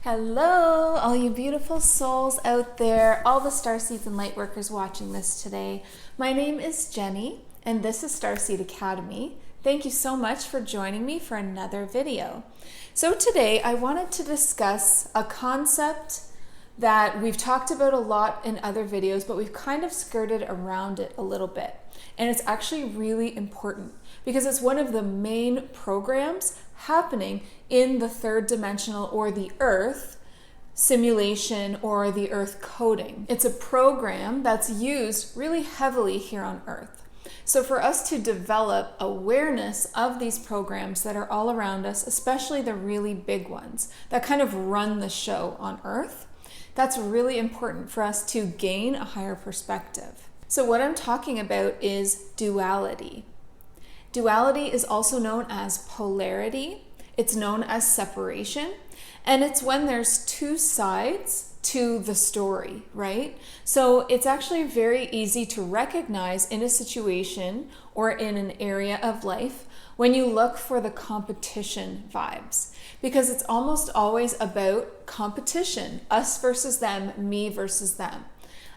Hello, all you beautiful souls out there, all the starseeds and light workers watching this today. My name is Jenny, and this is Starseed Academy. Thank you so much for joining me for another video. So today I wanted to discuss a concept that we've talked about a lot in other videos, but we've kind of skirted around it a little bit. And it's actually really important because it's one of the main programs happening in the third dimensional or the Earth simulation or the Earth coding. It's a program that's used really heavily here on Earth. So for us to develop awareness of these programs that are all around us, especially the really big ones that kind of run the show on Earth, that's really important for us to gain a higher perspective. So what I'm talking about is duality. Duality is also known as polarity. It's known as separation. And it's when there's two sides to the story, right? So it's actually very easy to recognize in a situation or in an area of life when you look for the competition vibes, because it's almost always about competition, us versus them, me versus them.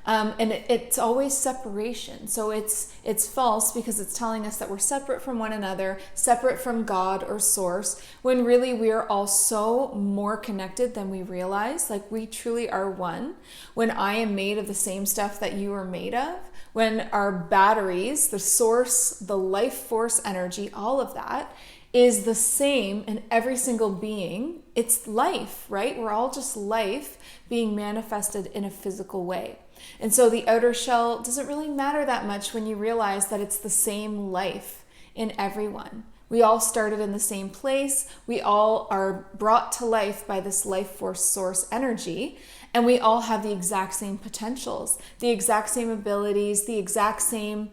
And it's always separation. So it's false because it's telling us that we're separate from one another, separate from God or source, when really we are all so more connected than we realize. Like, we truly are one. When I am made of the same stuff that you are made of, when our batteries, the source, the life force energy, all of that is the same in every single being. It's life, right? We're all just life being manifested in a physical way. And so the outer shell doesn't really matter that much when you realize that it's the same life in everyone. We all started in the same place. We all are brought to life by this life force source energy. And we all have the exact same potentials, the exact same abilities, the exact same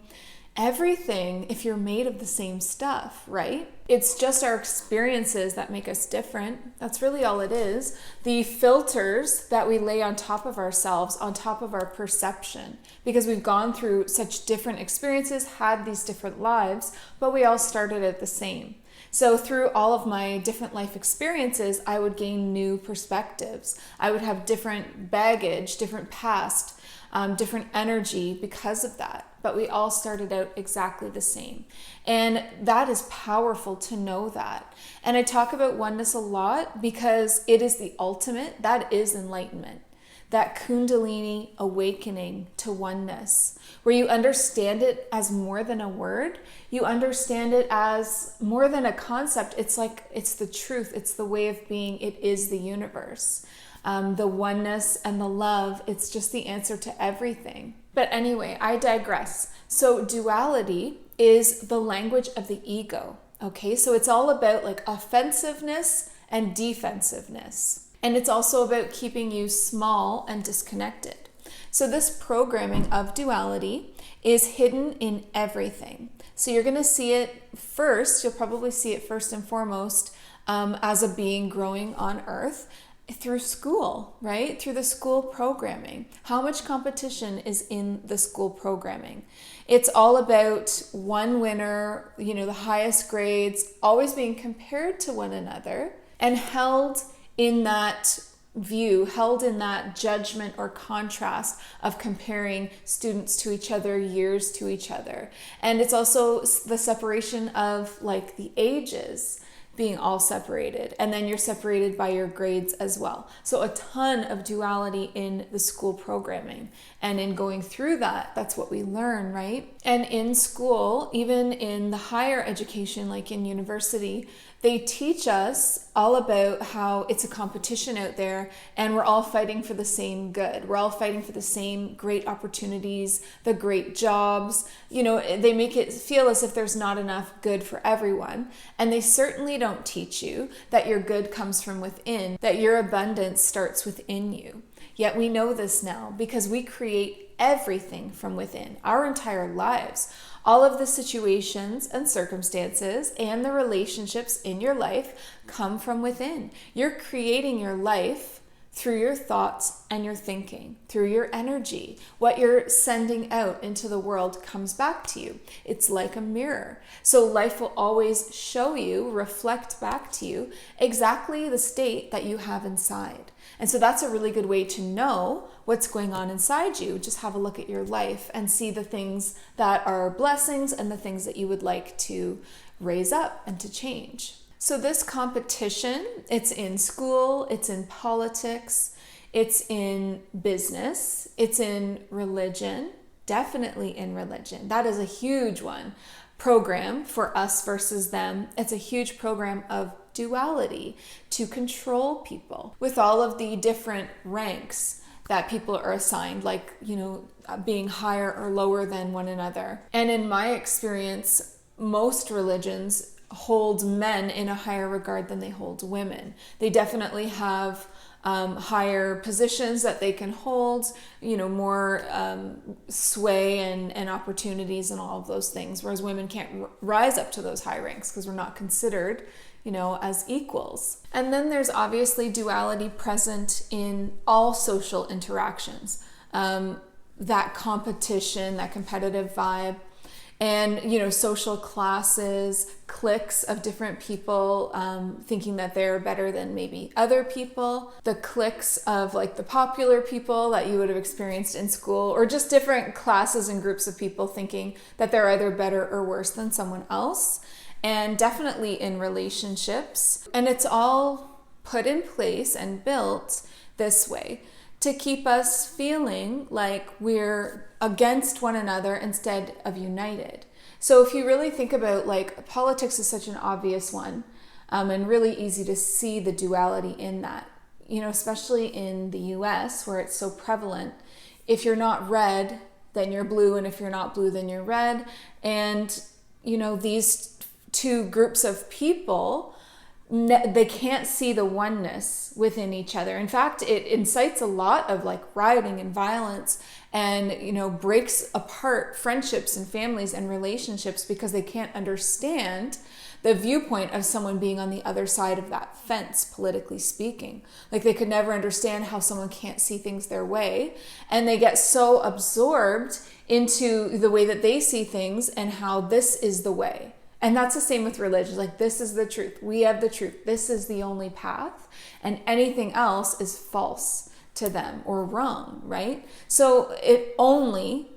everything if you're made of the same stuff, right? It's just our experiences that make us different. That's really all it is. The filters that we lay on top of ourselves, on top of our perception, because we've gone through such different experiences, had these different lives, but we all started at the same. So through all of my different life experiences, I would gain new perspectives. I would have different baggage, different past, different energy because of that. But we all started out exactly the same. And that is powerful to know that. And I talk about oneness a lot because it is the ultimate, that is enlightenment. That Kundalini awakening to oneness, where you understand it as more than a word, you understand it as more than a concept. It's like, it's the truth, it's the way of being, it is the universe. The oneness and the love, it's just the answer to everything. But anyway, I digress. So duality is the language of the ego, okay? So it's all about like offensiveness and defensiveness. And it's also about keeping you small and disconnected. So this programming of duality is hidden in everything. So you're going to see it first, you'll probably see it first and foremost as a being growing on Earth through school, right? Through the school programming. How much competition is in the school programming? It's all about one winner, the highest grades, always being compared to one another and held in that view, held in that judgment or contrast of comparing students to each other, years to each other. And it's also the separation of like the ages being all separated, and then you're separated by your grades as well. So a ton of duality in the school programming, and in going through that, that's what we learn, right? And in school, even in the higher education, like in university, they teach us all about how it's a competition out there and we're all fighting for the same good. We're all fighting for the same great opportunities, the great jobs. They make it feel as if there's not enough good for everyone. And they certainly don't teach you that your good comes from within, that your abundance starts within you. Yet we know this now because we create everything from within, our entire lives. All of the situations and circumstances and the relationships in your life come from within. You're creating your life through your thoughts and your thinking, through your energy. What you're sending out into the world comes back to you. It's like a mirror. So life will always show you, reflect back to you exactly the state that you have inside. And so that's a really good way to know what's going on inside you. Just have a look at your life and see the things that are blessings and the things that you would like to raise up and to change. So this competition, it's in school, it's in politics, it's in business, it's in religion, definitely in religion. That is a huge one. Program for us versus them. It's a huge program of duality to control people with all of the different ranks that people are assigned, like, being higher or lower than one another. And in my experience, most religions hold men in a higher regard than they hold women. They definitely have higher positions that they can hold, more sway and opportunities and all of those things, whereas women can't rise up to those high ranks because we're not considered as equals. And then there's obviously duality present in all social interactions. That competition, that competitive vibe, and social classes, cliques of different people thinking that they're better than maybe other people, the cliques of like the popular people that you would have experienced in school, or just different classes and groups of people thinking that they're either better or worse than someone else. And definitely in relationships. And it's all put in place and built this way to keep us feeling like we're against one another instead of united. So if you really think about, like, politics is such an obvious one, and really easy to see the duality in that, especially in the US where it's so prevalent. If you're not red, then you're blue, and if you're not blue, then you're red. And, these two groups of people, they can't see the oneness within each other. In fact, it incites a lot of like rioting and violence and, breaks apart friendships and families and relationships because they can't understand the viewpoint of someone being on the other side of that fence, politically speaking. Like they could never understand how someone can't see things their way. And they get so absorbed into the way that they see things and how this is the way. And that's the same with religion. Like, this is the truth. We have the truth. This is the only path. And anything else is false to them or wrong, right? So it only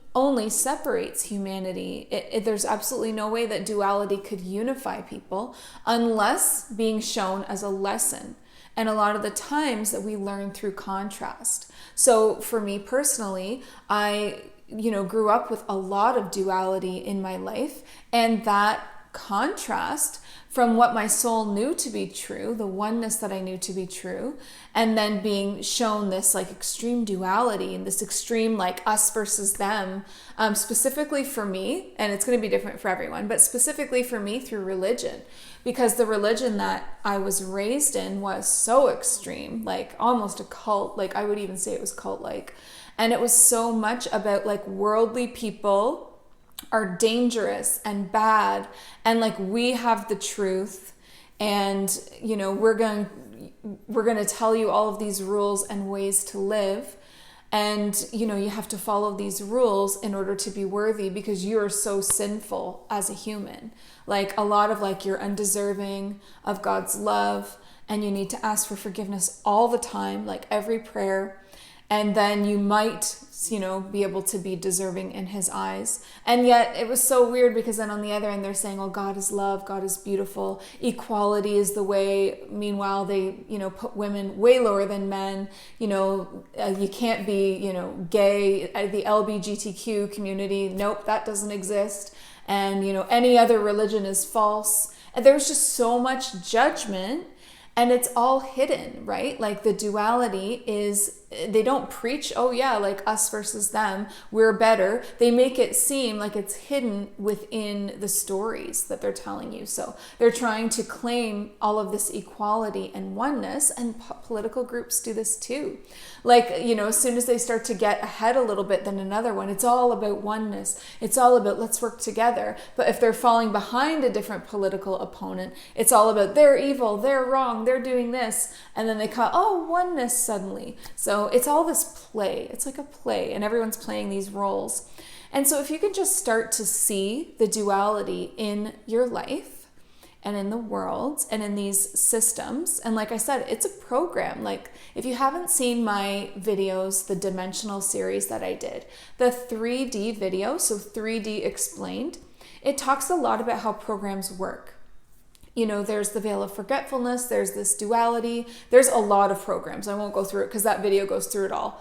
separates humanity. There's absolutely no way that duality could unify people unless being shown as a lesson. And a lot of the times that we learn through contrast. So for me personally, I grew up with a lot of duality in my life, and that contrast from what my soul knew to be true, the oneness that I knew to be true, and then being shown this like extreme duality and this extreme like us versus them, specifically for me, and it's going to be different for everyone, but specifically for me through religion, because the religion that I was raised in was so extreme, like almost a cult, like I would even say it was cult-like, and it was so much about like worldly people are dangerous and bad, and like we have the truth, and we're going to tell you all of these rules and ways to live, and you have to follow these rules in order to be worthy because you are so sinful as a human. Like a lot of like you're undeserving of God's love, and you need to ask for forgiveness all the time, like every prayer, and then you might be able to be deserving in his eyes. And yet it was so weird because then on the other end, they're saying, oh, God is love, God is beautiful, equality is the way. Meanwhile, they, put women way lower than men. You can't be, gay, the LGBTQ community. Nope, that doesn't exist. And, any other religion is false. And there's just so much judgment. And it's all hidden, right? Like the duality is, they don't preach, oh yeah, like us versus them, we're better. They make it seem like it's hidden within the stories that they're telling you. So they're trying to claim all of this equality and oneness, and political groups do this too. Like, as soon as they start to get ahead a little bit than another one, it's all about oneness. It's all about let's work together. But if they're falling behind a different political opponent, it's all about they're evil, they're wrong, they're doing this. And then they call, oh, oneness suddenly. So it's all this play. It's like a play, and everyone's playing these roles. And so if you can just start to see the duality in your life and in the world and in these systems, and like I said, it's a program. Like if you haven't seen my videos, the dimensional series that I did, the 3D video, so 3D explained, it talks a lot about how programs work. You know, there's the veil of forgetfulness, there's this duality, there's a lot of programs. I won't go through it because that video goes through it all.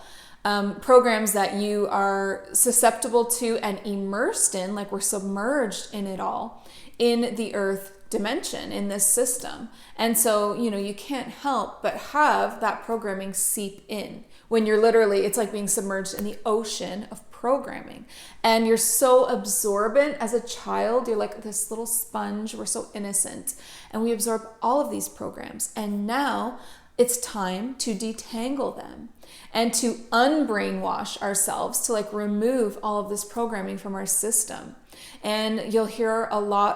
Programs that you are susceptible to and immersed in, like we're submerged in it all, in the earth dimension, in this system. And so, you know, you can't help but have that programming seep in when you're literally, it's like being submerged in the ocean of programming. And you're so absorbent as a child. You're like this little sponge. We're so innocent. And we absorb all of these programs. And now it's time to detangle them and to unbrainwash ourselves, to like remove all of this programming from our system. And you'll hear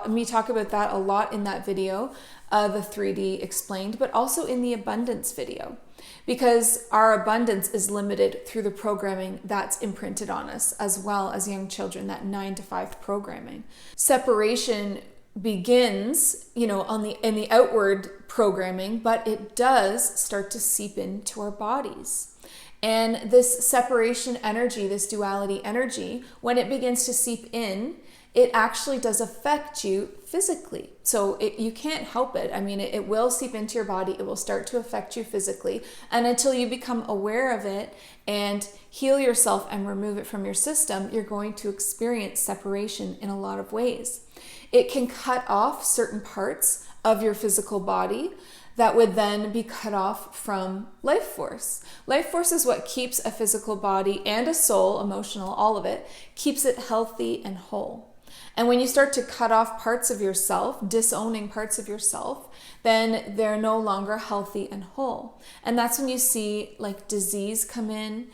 me talk about that a lot in that video, the 3D explained, but also in the abundance video, because our abundance is limited through the programming that's imprinted on us, as well as young children, that 9 to 5 programming. Separation begins, you know, in the outward programming, but it does start to seep into our bodies. And this separation energy, this duality energy, when it begins to seep in, it actually does affect you physically. So you can't help it. I mean, it will seep into your body. It will start to affect you physically. And until you become aware of it and heal yourself and remove it from your system, you're going to experience separation in a lot of ways. It can cut off certain parts of your physical body that would then be cut off from life force. Life force is what keeps a physical body and a soul, emotional, all of it, keeps it healthy and whole. And when you start to cut off parts of yourself, disowning parts of yourself, then they're no longer healthy and whole. And that's when you see like disease come in,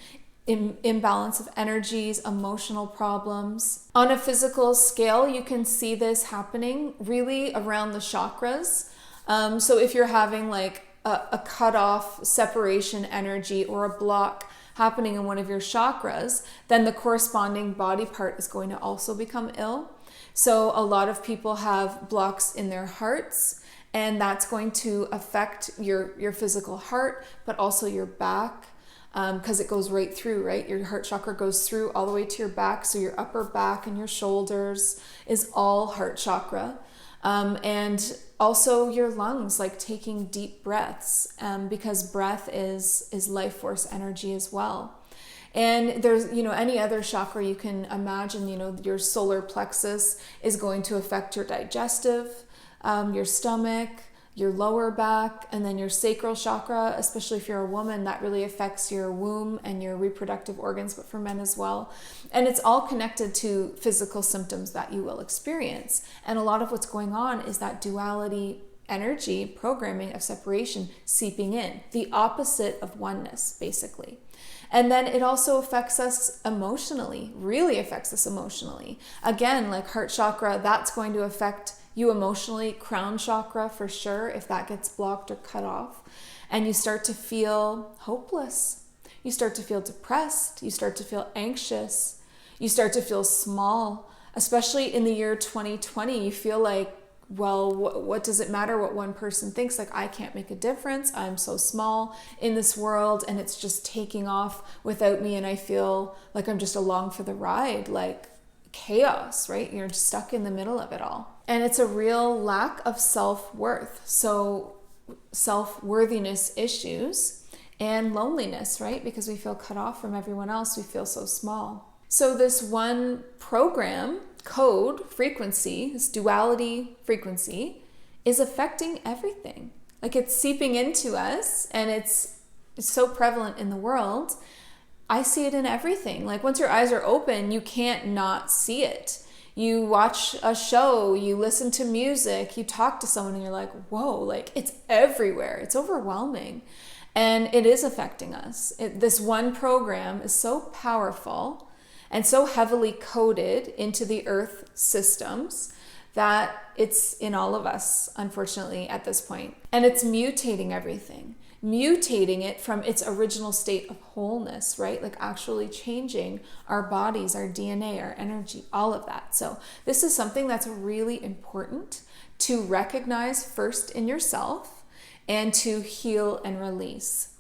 imbalance of energies, emotional problems. On a physical scale, you can see this happening really around the chakras. So if you're having like a cut off separation energy or a block happening in one of your chakras, then the corresponding body part is going to also become ill. So a lot of people have blocks in their hearts, and that's going to affect your physical heart, but also your back, because it goes right through, right? Your heart chakra goes through all the way to your back. So your upper back and your shoulders is all heart chakra. And also your lungs, like taking deep breaths, because breath is life force energy as well. And there's, you know, any other chakra you can imagine, you know, your solar plexus is going to affect your digestive, your stomach, your lower back, and then your sacral chakra, especially if you're a woman, that really affects your womb and your reproductive organs, but for men as well. And it's all connected to physical symptoms that you will experience. And a lot of what's going on is that duality energy programming of separation seeping in, the opposite of oneness, basically. And then it also affects us emotionally, really affects us emotionally. Again, like heart chakra, that's going to affect you emotionally. Crown chakra for sure, if that gets blocked or cut off. And you start to feel hopeless. You start to feel depressed. You start to feel anxious. You start to feel small. Especially in the year 2020, you feel like, well, what does it matter what one person thinks? Like, I can't make a difference. I'm so small in this world, and it's just taking off without me, and I feel like I'm just along for the ride, like chaos, right? You're just stuck in the middle of it all. And it's a real lack of self-worth. So self-worthiness issues and loneliness, right? Because we feel cut off from everyone else. We feel so small. So this one program, code, frequency, this duality frequency, is affecting everything. Like, it's seeping into us, and it's so prevalent in the world. I see it in everything. Like, once your eyes are open, you can't not see it. You watch a show, you listen to music, you talk to someone, and you're like, whoa, like, it's everywhere. It's overwhelming. And it is affecting us. This one program is so powerful and so heavily coded into the earth systems that it's in all of us, unfortunately, at this point. And it's mutating everything, mutating it from its original state of wholeness, right? Like actually changing our bodies, our DNA, our energy, all of that. So this is something that's really important to recognize first in yourself and to heal and release.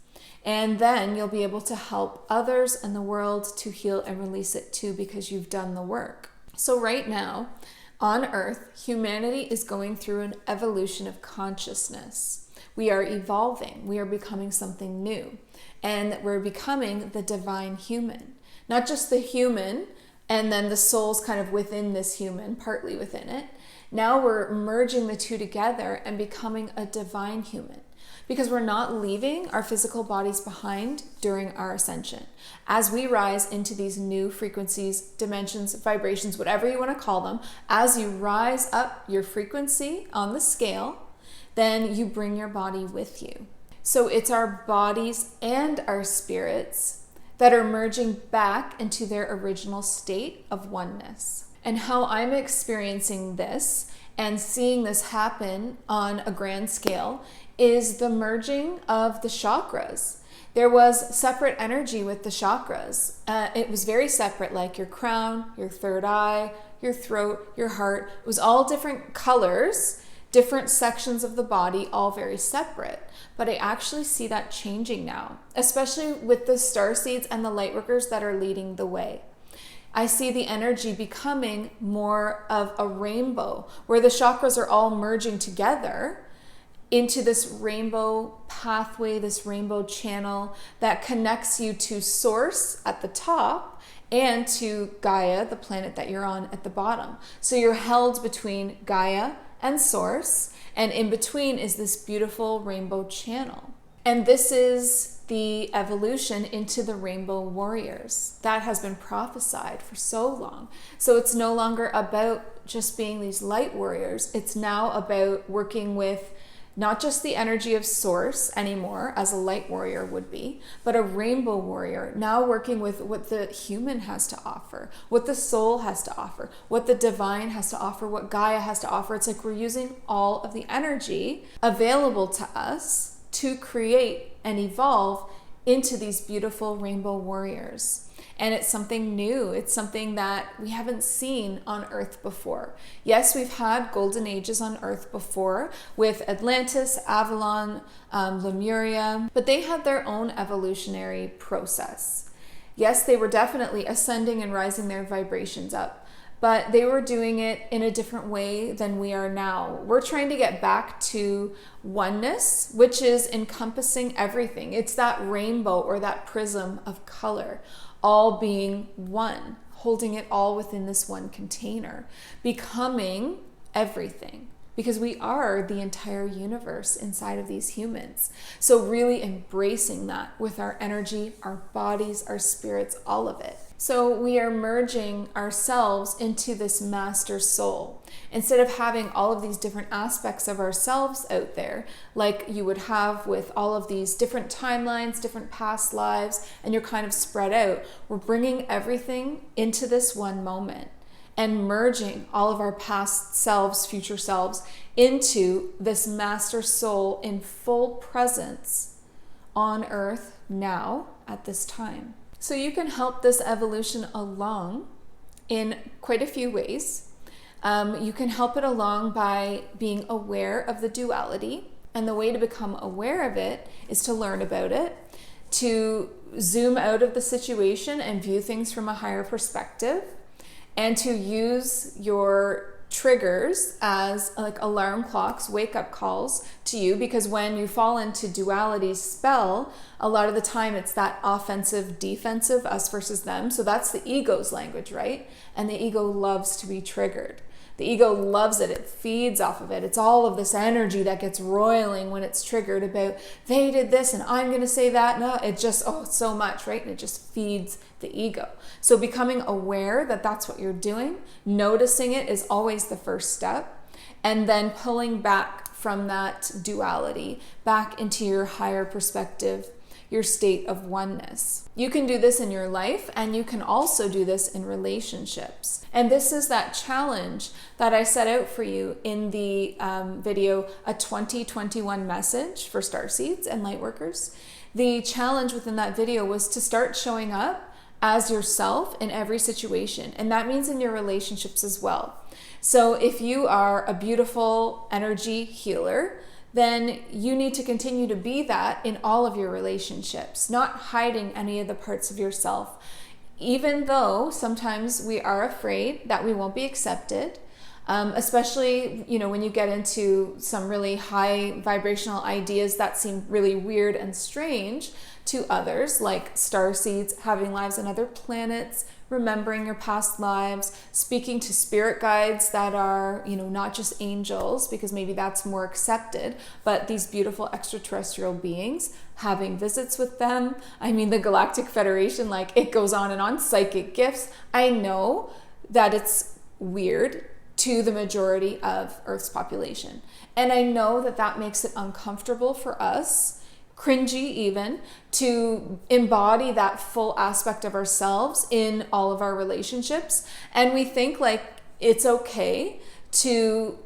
And then you'll be able to help others in the world to heal and release it too, because you've done the work. So right now on Earth, humanity is going through an evolution of consciousness. We are evolving. We are becoming something new. And we're becoming the divine human. Not just the human and then the soul's kind of within this human, partly within it. Now we're merging the two together and becoming a divine human, because we're not leaving our physical bodies behind during our ascension. As we rise into these new frequencies, dimensions, vibrations, whatever you want to call them, as you rise up your frequency on the scale, then you bring your body with you. So it's our bodies and our spirits that are merging back into their original state of oneness. And how I'm experiencing this and seeing this happen on a grand scale is the merging of the chakras. There was separate energy with the chakras. It was very separate, like your crown, your third eye, your throat, your heart. It was all different colors, different sections of the body, all very separate. But I actually see that changing now, especially with the starseeds and the lightworkers that are leading the way. I see the energy becoming more of a rainbow, where the chakras are all merging together into this rainbow pathway, this rainbow channel that connects you to Source at the top and to Gaia, the planet that you're on, at the bottom. So you're held between Gaia and Source, and in between is this beautiful rainbow channel. And this is the evolution into the rainbow warriors that has been prophesied for so long. So it's no longer about just being these light warriors. It's now about working with not just the energy of Source anymore, as a light warrior would be, but a rainbow warrior, now working with what the human has to offer, what the soul has to offer, what the divine has to offer, what Gaia has to offer. It's like we're using all of the energy available to us to create and evolve into these beautiful rainbow warriors. And it's something new. It's something that we haven't seen on Earth before. Yes, we've had golden ages on Earth before with Atlantis, Avalon, Lemuria, but they had their own evolutionary process. Yes, they were definitely ascending and rising their vibrations up, but they were doing it in a different way than we are now. We're trying to get back to oneness, which is encompassing everything. It's that rainbow or that prism of color, all being one, holding it all within this one container, becoming everything, because we are the entire universe inside of these humans. So really embracing that with our energy, our bodies, our spirits, all of it. So we are merging ourselves into this master soul. Instead of having all of these different aspects of ourselves out there, like you would have with all of these different timelines, different past lives, and you're kind of spread out, we're bringing everything into this one moment and merging all of our past selves, future selves, into this master soul in full presence on Earth now at this time. So you can help this evolution along in quite a few ways. You can help it along by being aware of the duality. And the way to become aware of it is to learn about it, to zoom out of the situation and view things from a higher perspective, and to use your triggers as like alarm clocks, wake-up calls to you, because when you fall into duality's spell, a lot of the time it's that offensive, defensive, us versus them. So that's the ego's language, right? And the ego loves to be triggered. The ego loves it. It feeds off of it. It's all of this energy that gets roiling when it's triggered about they did this and I'm going to say that. No, it just, it's so much, right? And it just feeds the ego. So becoming aware that that's what you're doing, noticing it is always the first step. And then pulling back from that duality back into your higher perspective, your state of oneness. You can do this in your life, and you can also do this in relationships. And this is that challenge that I set out for you in the video, A 2021 Message for Starseeds and Lightworkers. The challenge within that video was to start showing up as yourself in every situation. And that means in your relationships as well. So if you are a beautiful energy healer, then you need to continue to be that in all of your relationships, not hiding any of the parts of yourself. Even though sometimes we are afraid that we won't be accepted, especially, when you get into some really high vibrational ideas that seem really weird and strange to others, like starseeds, having lives on other planets, remembering your past lives, speaking to spirit guides that are, not just angels, because maybe that's more accepted, but these beautiful extraterrestrial beings, having visits with them. I mean, the Galactic Federation, it goes on and on, psychic gifts. I know that it's weird to the majority of Earth's population. And I know that that makes it uncomfortable for us, cringy even, to embody that full aspect of ourselves in all of our relationships. And we think it's okay to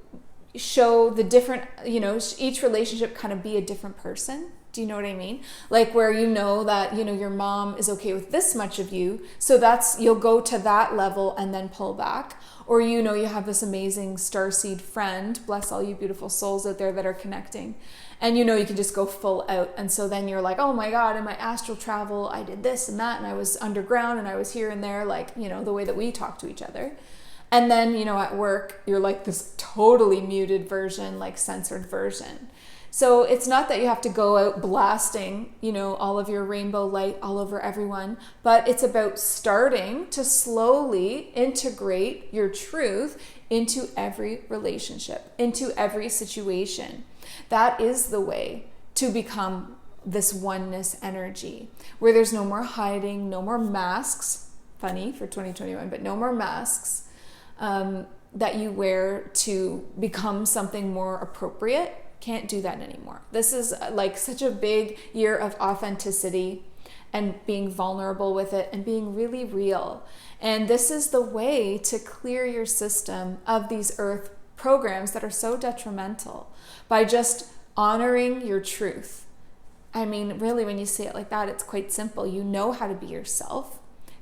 show the different, each relationship kind of be a different person. Do you know what I mean? Where that, your mom is okay with this much of you. So you'll go to that level and then pull back. Or, you have this amazing starseed friend, bless all you beautiful souls out there that are connecting. And, you can just go full out. And so then you're like, oh my God, in my astral travel, I did this and that. And I was underground and I was here and there, the way that we talk to each other. And then, at work, you're this totally muted version, censored version. So it's not that you have to go out blasting, all of your rainbow light all over everyone, but it's about starting to slowly integrate your truth into every relationship, into every situation. That is the way to become this oneness energy, where there's no more hiding, no more masks. Funny for 2021, but no more masks that you wear to become something more appropriate. Can't do that anymore. This is such a big year of authenticity and being vulnerable with it and being really real. And this is the way to clear your system of these earth programs that are so detrimental, by just honoring your truth. I mean, really, when you say it like that, it's quite simple. You know how to be yourself.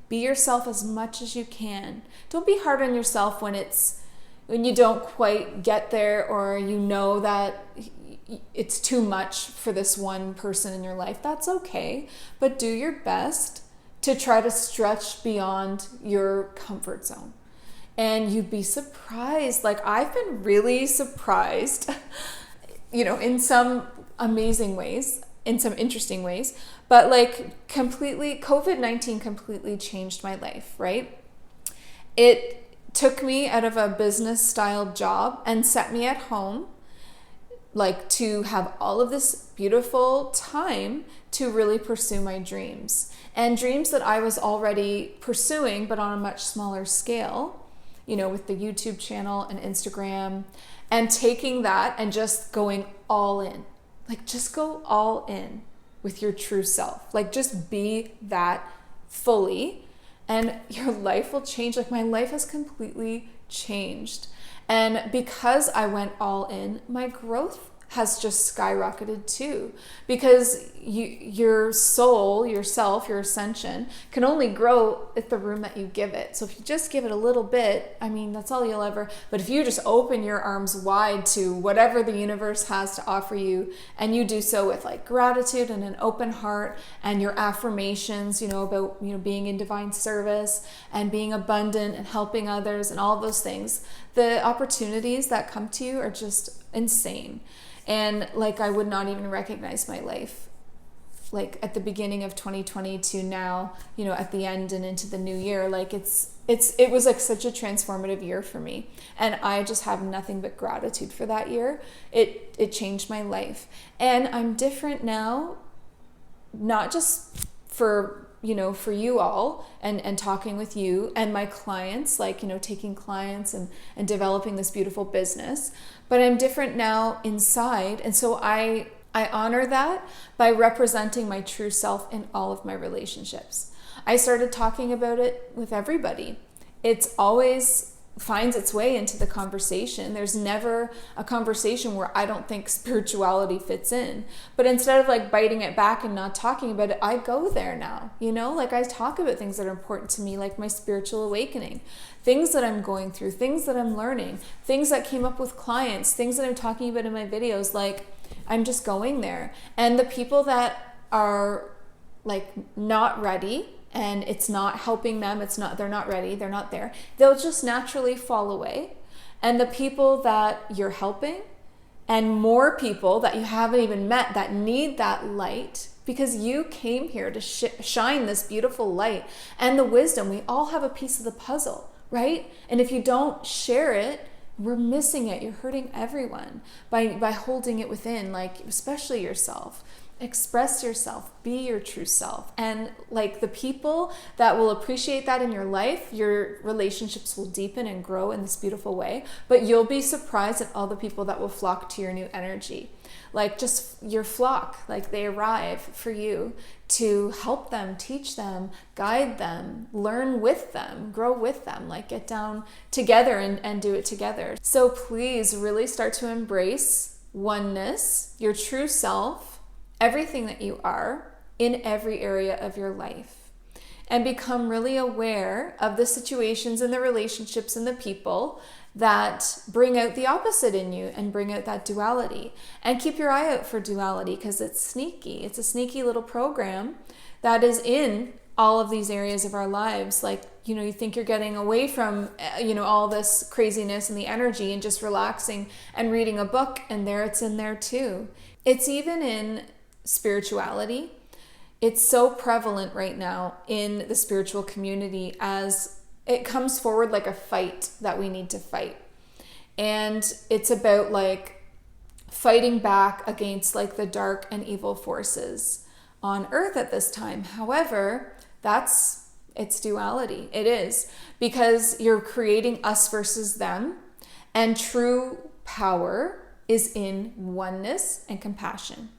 Be yourself as much as you can. Don't be hard on yourself when you don't quite get there, or that it's too much for this one person in your life. That's okay, but do your best to try to stretch beyond your comfort zone. And you'd be surprised. I've been really surprised, in some amazing ways, in some interesting ways, but COVID-19 completely changed my life, right? It took me out of a business style job and set me at home, to have all of this beautiful time to really pursue my dreams, and dreams that I was already pursuing, but on a much smaller scale, with the YouTube channel and Instagram, and taking that and just going all in, just go all in with your true self, just be that fully, and your life will change. My life has completely changed. And because I went all in, my growth has just skyrocketed too, because your soul, yourself, your ascension can only grow at the room that you give it. So if you just give it a little bit, that's all you'll ever, but if you just open your arms wide to whatever the universe has to offer you, and you do so with gratitude and an open heart, and your affirmations, about, being in divine service and being abundant and helping others and all those things, the opportunities that come to you are just insane. And I would not even recognize my life at the beginning of 2020 to now, at the end and into the new year. It was such a transformative year for me, and I just have nothing but gratitude for that year. It changed my life, and I'm different now, not just for you all and talking with you and my clients, taking clients and developing this beautiful business, but I'm different now inside. And so I I honor that by representing my true self in all of my relationships. I started talking about it with everybody. It's always finds its way into the conversation. There's never a conversation where I don't think spirituality fits in. But instead of like biting it back and not talking about it, I go there now, like I talk about things that are important to me, like my spiritual awakening, things that I'm going through, things that I'm learning, things that came up with clients, things that I'm talking about in my videos. Like I'm just going there. And the people that are like not ready, and it's not helping them, they're not ready, they're not there, they'll just naturally fall away. And the people that you're helping, and more people that you haven't even met that need that light, because you came here to shine this beautiful light and the wisdom. We all have a piece of the puzzle, right? And if you don't share it, we're missing it. You're hurting everyone by holding it within, like especially yourself. Express yourself, be your true self. And like the people that will appreciate that in your life, your relationships will deepen and grow in this beautiful way. But you'll be surprised at all the people that will flock to your new energy. Like just your flock, like they arrive for you to help them, teach them, guide them, learn with them, grow with them, like get down together and do it together. So please really start to embrace oneness, your true self, everything that you are in every area of your life, and become really aware of the situations and the relationships and the people that bring out the opposite in you and bring out that duality. And keep your eye out for duality, because it's sneaky. It's a sneaky little program that is in all of these areas of our lives. Like, you think you're getting away from, all this craziness and the energy and just relaxing and reading a book, and it's in there too. It's even in spirituality. It's so prevalent right now in the spiritual community as it comes forward like a fight that we need to fight. And it's about like fighting back against like the dark and evil forces on earth at this time. However, it's duality. It is, because you're creating us versus them, and true power is in oneness and compassion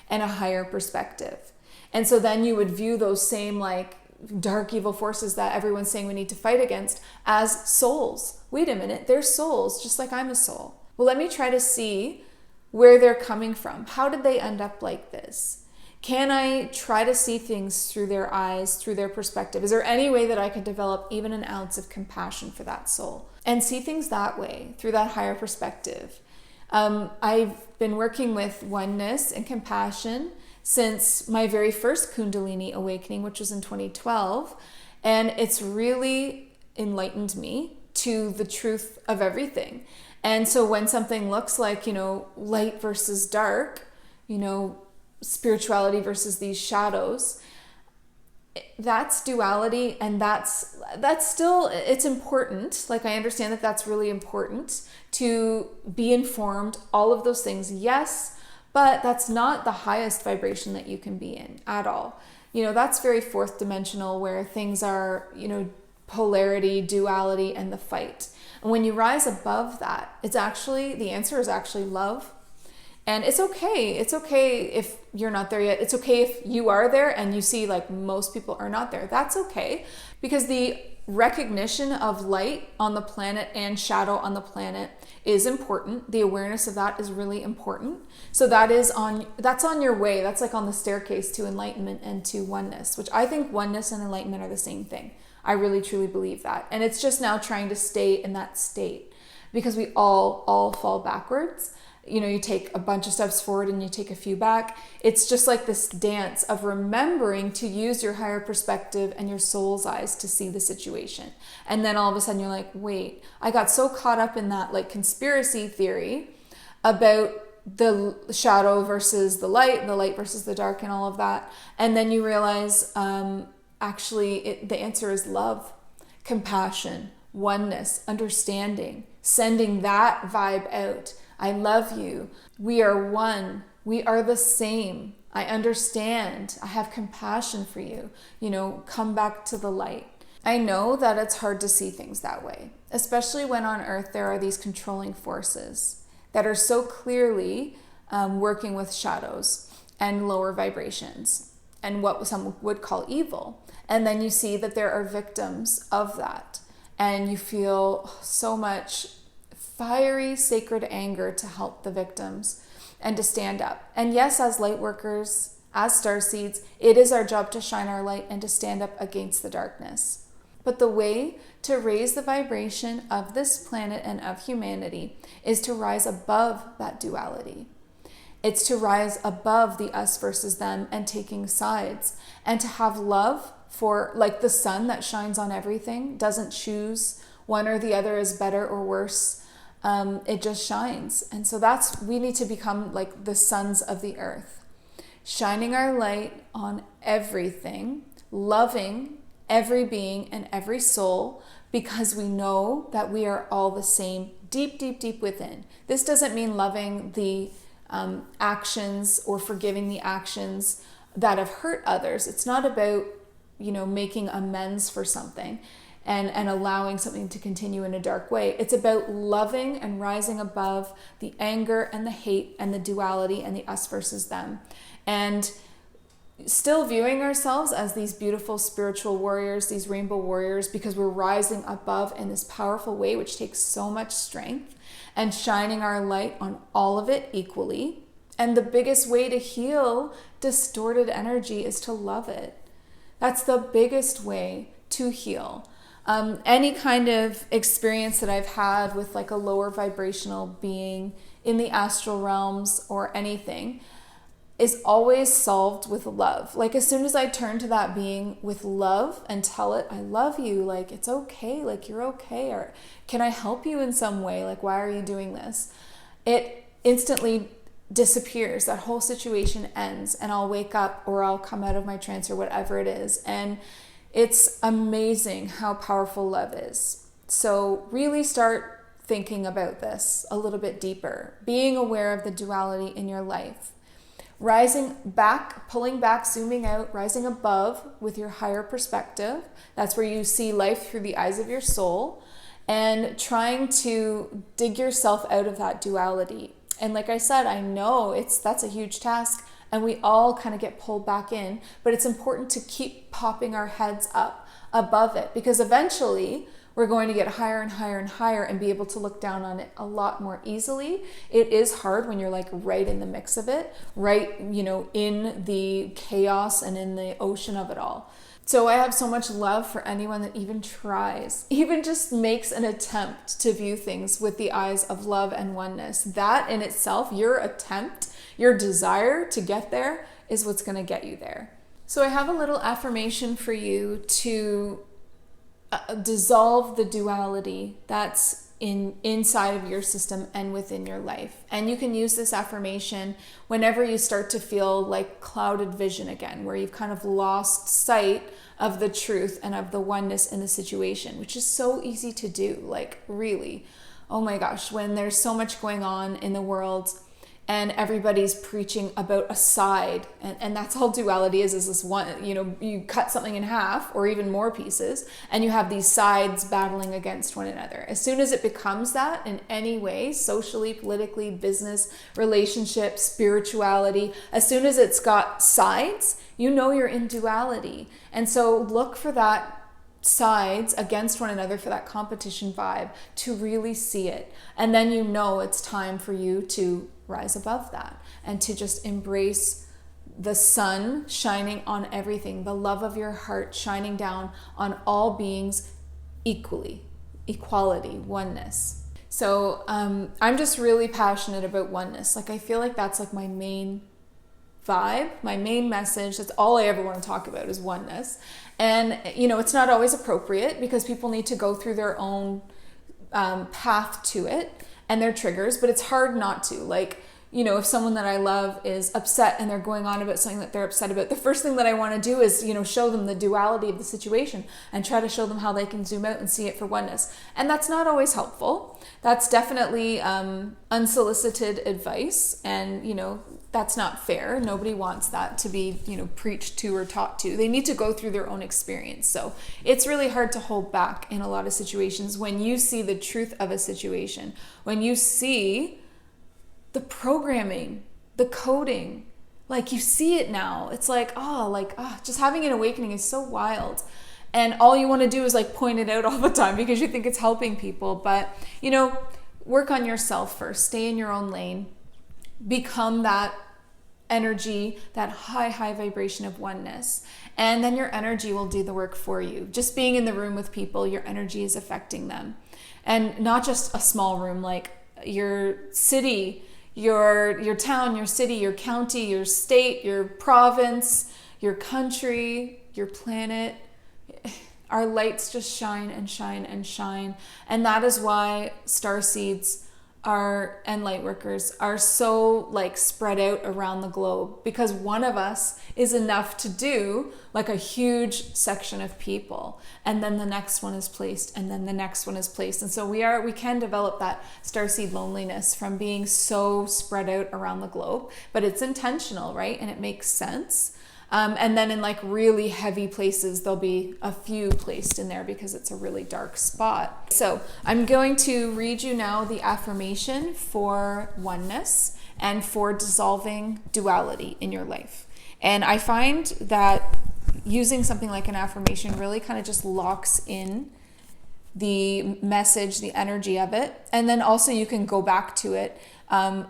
and a higher perspective. And so then you would view those same like dark evil forces that everyone's saying we need to fight against as souls. Wait a minute, they're souls just like I'm a soul. Well, let me try to see where they're coming from. How did they end up like this? Can I try to see things through their eyes, through their perspective? Is there any way that I could develop even an ounce of compassion for that soul and see things that way, through that higher perspective? I've been working with oneness and compassion since my very first Kundalini awakening, which was in 2012. And it's really enlightened me to the truth of everything. And so when something looks like, light versus dark, spirituality versus these shadows, that's duality. And that's still, it's important. Like, I understand that that's really important to be informed, all of those things. Yes, but that's not the highest vibration that you can be in at all. That's very fourth dimensional, where things are, polarity, duality, and the fight. And when you rise above that, the answer is actually love. And it's okay. It's okay if you're not there yet. It's okay if you are there and you see like most people are not there. That's okay, because the recognition of light on the planet and shadow on the planet is important. The awareness of that is really important. So that's on your way. That's like on the staircase to enlightenment and to oneness, which I think oneness and enlightenment are the same thing. I really truly believe that. And it's just now trying to stay in that state, because we all fall backwards. You take a bunch of steps forward and you take a few back. It's just like this dance of remembering to use your higher perspective and your soul's eyes to see the situation. And then all of a sudden you're like, wait, I got so caught up in that like conspiracy theory about the shadow versus the light versus the dark and all of that. And then you realize, actually, the answer is love, compassion, oneness, understanding, sending that vibe out. I love you. We are one. We are the same. I understand. I have compassion for you. Come back to the light. I know that it's hard to see things that way, especially when on earth there are these controlling forces that are so clearly working with shadows and lower vibrations and what some would call evil. And then you see that there are victims of that. And you feel so much fiery, sacred anger to help the victims and to stand up. And yes, as light workers, as starseeds, it is our job to shine our light and to stand up against the darkness. But the way to raise the vibration of this planet and of humanity is to rise above that duality. It's to rise above the us versus them and taking sides, and to have love for, like the sun that shines on everything, doesn't choose one or the other is better or worse. It just shines. And so we need to become like the sons of the earth, shining our light on everything, loving every being and every soul, because we know that we are all the same deep, deep, deep within. This doesn't mean loving the actions or forgiving the actions that have hurt others. It's not about, making amends for something and allowing something to continue in a dark way. It's about loving and rising above the anger and the hate and the duality and the us versus them. And still viewing ourselves as these beautiful spiritual warriors, these rainbow warriors, because we're rising above in this powerful way, which takes so much strength, and shining our light on all of it equally. And the biggest way to heal distorted energy is to love it. That's the biggest way to heal. Any kind of experience that I've had with like a lower vibrational being in the astral realms or anything is always solved with love. Like as soon as I turn to that being with love and tell it, I love you, like it's okay, like you're okay, or can I help you in some way? Like, why are you doing this? It instantly disappears. That whole situation ends, and I'll wake up or I'll come out of my trance or whatever it is. And it's amazing how powerful love is. So really start thinking about this a little bit deeper, being aware of the duality in your life. Rising back, pulling back, zooming out, rising above with your higher perspective. That's where you see life through the eyes of your soul, and trying to dig yourself out of that duality. And like I said, I know that's a huge task, and we all kind of get pulled back in, but it's important to keep popping our heads up above it, because eventually we're going to get higher and higher and higher and be able to look down on it a lot more easily. It is hard when you're like right in the mix of it, right, in the chaos and in the ocean of it all. So I have so much love for anyone that even tries, even just makes an attempt to view things with the eyes of love and oneness. That in itself, your attempt, your desire to get there is what's going to get you there. So I have a little affirmation for you to dissolve the duality that's inside of your system and within your life. And you can use this affirmation whenever you start to feel like clouded vision again, where you've kind of lost sight of the truth and of the oneness in the situation, which is so easy to do. Like really, oh my gosh, when there's so much going on in the world and everybody's preaching about a side, and that's all duality is this one, you cut something in half or even more pieces, and you have these sides battling against one another. As soon as it becomes that in any way, socially, politically, business, relationships, spirituality, as soon as it's got sides, you're in duality. And so look for that sides against one another, for that competition vibe, to really see it. And then it's time for you to rise above that and to just embrace the sun shining on everything, the love of your heart shining down on all beings equally, equality, oneness. So I'm just really passionate about oneness. Like I feel like that's like my main vibe, my main message. That's all I ever want to talk about is oneness. And it's not always appropriate because people need to go through their own path to it and their triggers, but it's hard not to. Like, if someone that I love is upset and they're going on about something that they're upset about, the first thing that I want to do is, show them the duality of the situation and try to show them how they can zoom out and see it for oneness. And that's not always helpful. That's definitely unsolicited advice. And, that's not fair. Nobody wants that to be, preached to or taught to. They need to go through their own experience. So it's really hard to hold back in a lot of situations when you see the truth of a situation, when you see the programming the coding. Like you see it now. It's like, just having an awakening is so wild. And all you want to do is like point it out all the time because you think it's helping people. But, work on yourself first. Stay in your own lane. Become that energy, that high vibration of oneness. And then your energy will do the work for you. Just being in the room with people, your energy is affecting them. And not just a small room, like your city, your town, your city, your county, your state, your province, your country, your planet. Our lights just shine and shine and shine. And that is why starseeds and light workers are so like spread out around the globe, because one of us is enough to do like a huge section of people, and then the next one is placed, and then the next one is placed. And so we can develop that starseed loneliness from being so spread out around the globe, but it's intentional, right? And it makes sense. And then in like really heavy places, there'll be a few placed in there because it's a really dark spot. So I'm going to read you now the affirmation for oneness and for dissolving duality in your life. And I find that using something like an affirmation really kind of just locks in the message, the energy of it. And then also you can go back to it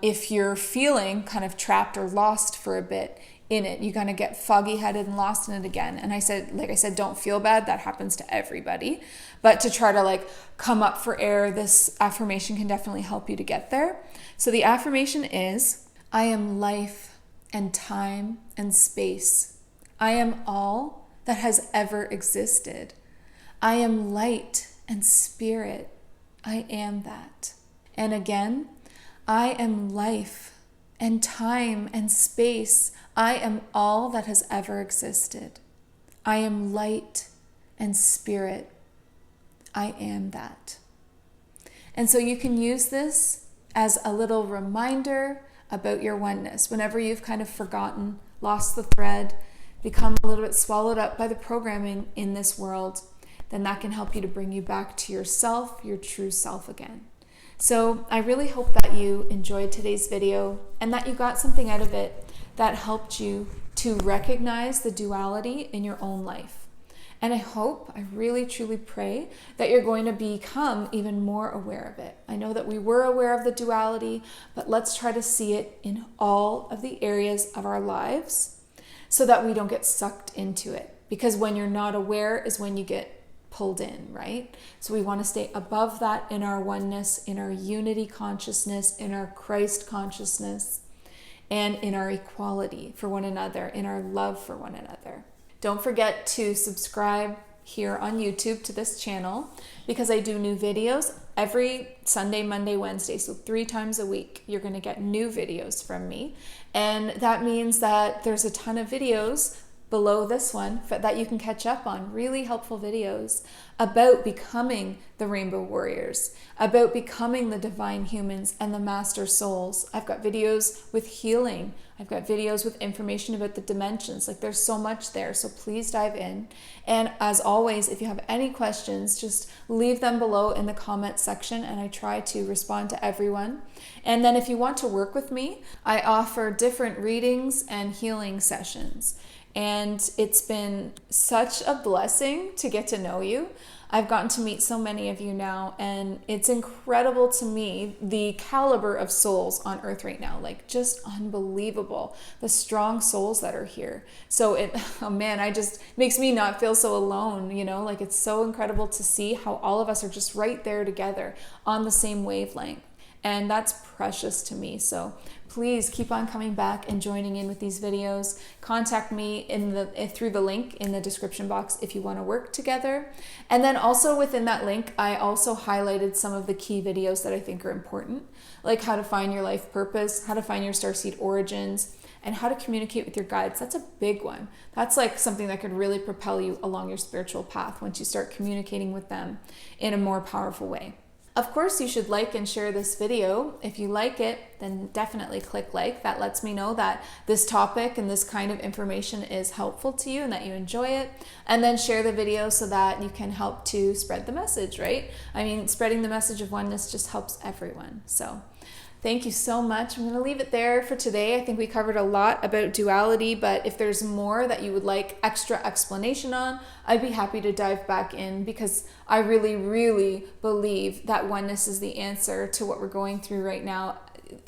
if you're feeling kind of trapped or lost for a bit in it. You kind of get foggy headed and lost in it again. And I said, don't feel bad. That happens to everybody. But to try to like come up for air, this affirmation can definitely help you to get there. So the affirmation is, I am life and time and space. I am all that has ever existed. I am light and spirit. I am that. And again, I am life and time and space. I am all that has ever existed. I am light and spirit. I am that. And so you can use this as a little reminder about your oneness. Whenever you've kind of forgotten, lost the thread, become a little bit swallowed up by the programming in this world, then that can help you to bring you back to yourself, your true self again. So I really hope that you enjoyed today's video and that you got something out of it that helped you to recognize the duality in your own life. And I really truly pray that you're going to become even more aware of it. I know that we were aware of the duality, but let's try to see it in all of the areas of our lives so that we don't get sucked into it. Because when you're not aware is when you get pulled in, right? So we want to stay above that in our oneness, in our unity consciousness, in our Christ consciousness, and in our equality for one another, in our love for one another. Don't forget to subscribe here on YouTube to this channel because I do new videos every Sunday, Monday, Wednesday. So 3 times a week, you're going to get new videos from me. And that means that there's a ton of videos below this one that you can catch up on, really helpful videos about becoming the rainbow warriors, about becoming the divine humans and the master souls. I've got videos with healing. I've got videos with information about the dimensions. Like there's so much there, so please dive in. And as always, if you have any questions, just leave them below in the comment section and I try to respond to everyone. And then if you want to work with me, I offer different readings and healing sessions. And it's been such a blessing to get to know you. I've gotten to meet so many of you now, and it's incredible to me, the caliber of souls on earth right now, like just unbelievable, the strong souls that are here. So it just makes me not feel so alone, like it's so incredible to see how all of us are just right there together on the same wavelength. And that's precious to me. So please keep on coming back and joining in with these videos. Contact me through the link in the description box if you want to work together. And then also within that link, I also highlighted some of the key videos that I think are important, like how to find your life purpose, how to find your starseed origins, and how to communicate with your guides. That's a big one. That's like something that could really propel you along your spiritual path once you start communicating with them in a more powerful way. Of course, you should like and share this video. If you like it, then definitely click like. That lets me know that this topic and this kind of information is helpful to you and that you enjoy it. And then share the video so that you can help to spread the message, right? I mean, spreading the message of oneness just helps everyone. So Thank you so much. I'm going to leave it there for today. I think we covered a lot about duality, but if there's more that you would like extra explanation on, I'd be happy to dive back in, because I really, really believe that oneness is the answer to what we're going through right now,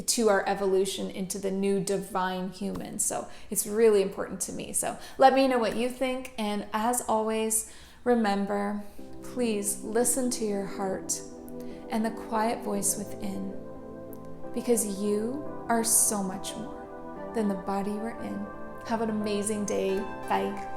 to our evolution into the new divine human. So it's really important to me. So let me know what you think. And as always, remember, please listen to your heart and the quiet voice within, because you are so much more than the body we're in. Have an amazing day. Bye.